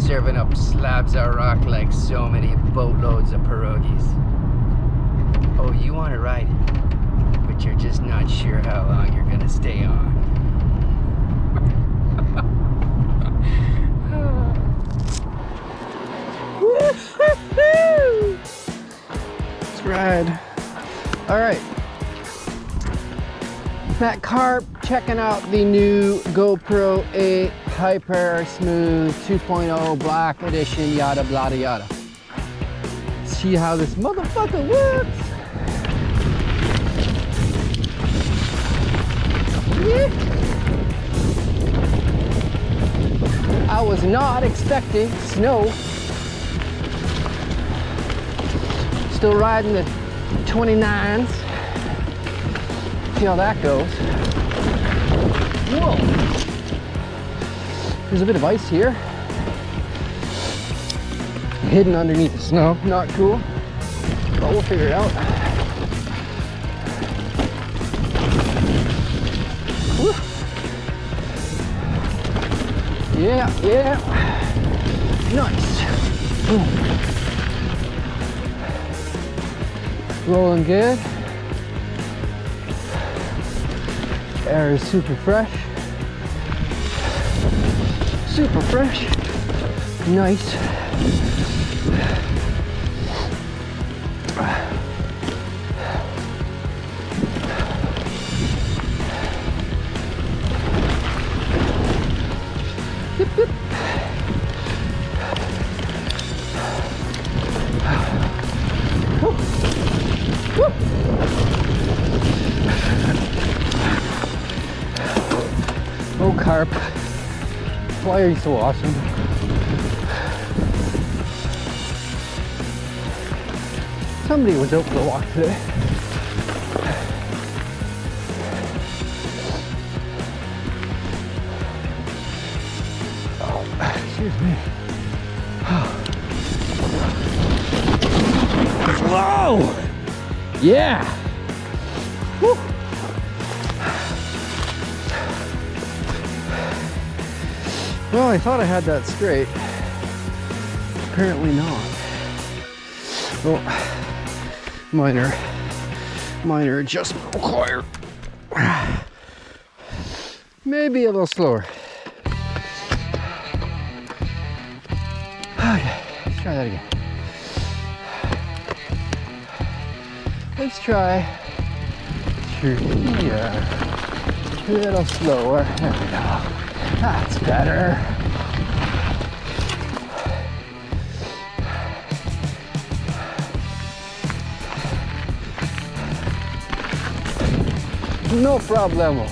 serving up slabs of rock like so many boatloads of pierogies. Oh, you want to ride it, but you're just not sure how long you're gonna stay on. Let's ride. All right. Matt Carp checking out the new GoPro 8 Hyper Smooth 2.0 Black Edition, yada blada yada. See how this motherfucker works. Yeah. I was not expecting snow. Still riding the 29s. See how that goes. Whoa! There's a bit of ice here. Hidden underneath the snow. Not cool. But we'll figure it out. Woo. Yeah, yeah. Nice. Boom. Rolling good. Air is super fresh. Super fresh. Nice. Yip, yip. Woo. Woo. Oh, Carp, why are you so awesome? Somebody was out for a walk today. Oh, excuse me. Whoa! Yeah! Woo! Well, I thought I had that straight. Apparently not. Well, minor adjustment required. Maybe a little slower. Okay, let's try that again. Let's try through here. A little slower. There we go. That's better. No problemo.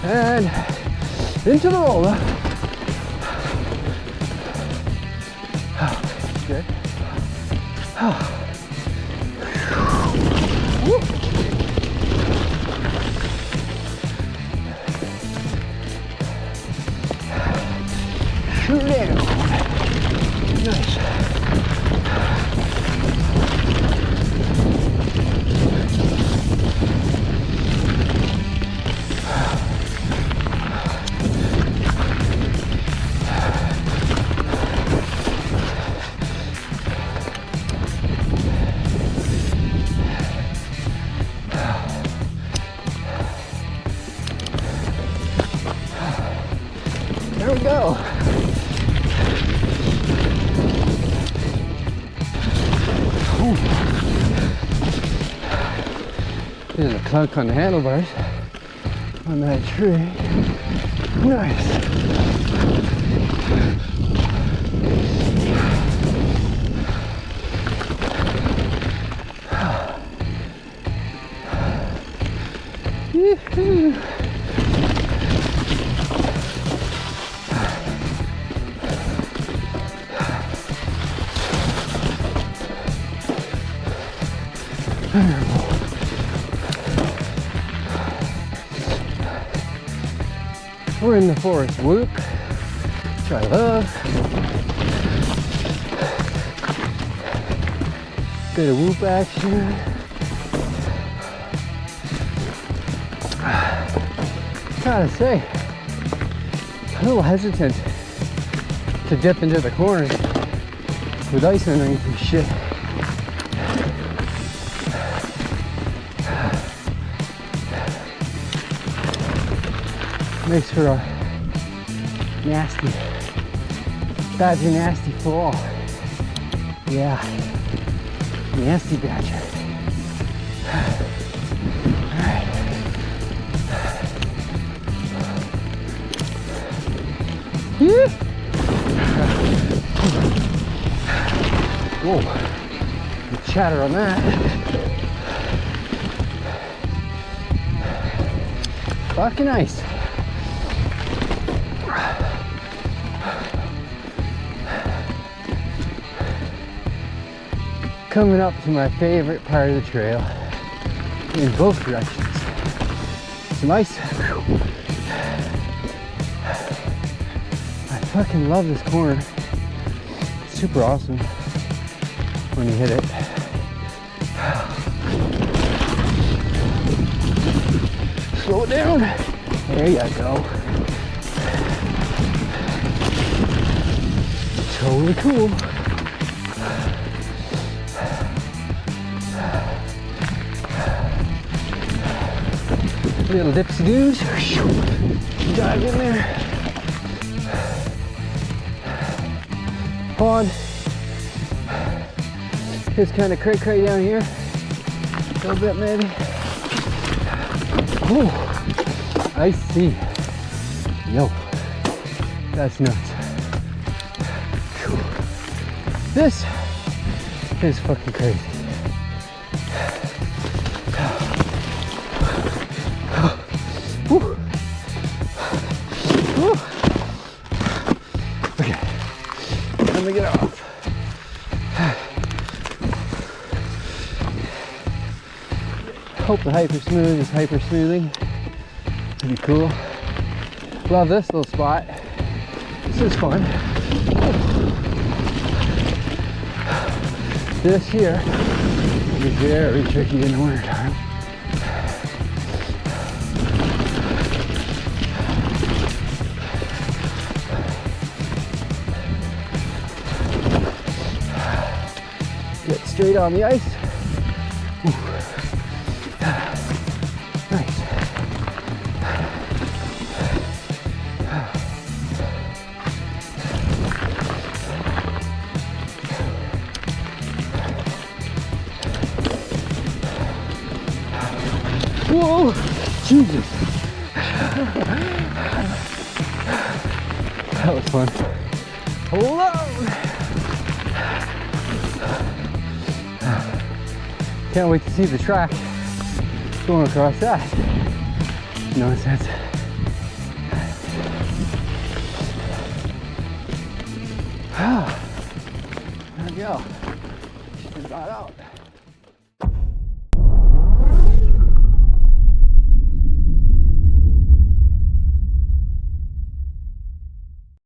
And into the roller. Good. Woo. Shoot down. Nice. There we go. Ooh. There's a clunk on the handlebars on that tree. Nice. Yoo-hoo. We're in the forest whoop, which I love. Bit of whoop action. Gotta say, a little hesitant to dip into the corners with ice underneath and shit. Makes for a nasty, badger nasty fall. Yeah, nasty badger. Alright. Yeah. Whoa, good chatter on that. Fucking nice. Coming up to my favorite part of the trail in both directions. Some ice. I fucking love this corner. It's super awesome when you hit it. Slow it down. There you go. Totally cool. Little dipsy doos. Dive in there. Pond. It's kind of cray down here. A little bit maybe. Ooh, I see. Yo, that's nuts. This is fucking crazy. Okay, let me get off. Hope the hyper smooth is hyper smoothing. Pretty cool. Love this little spot. This is fun. This here is very tricky in the winter time. Get straight on the ice. Ooh. Nice. Whoa! Jesus! That was fun. Hold on! Can't wait to see the track going across that. Nonsense. There we go. Just got out.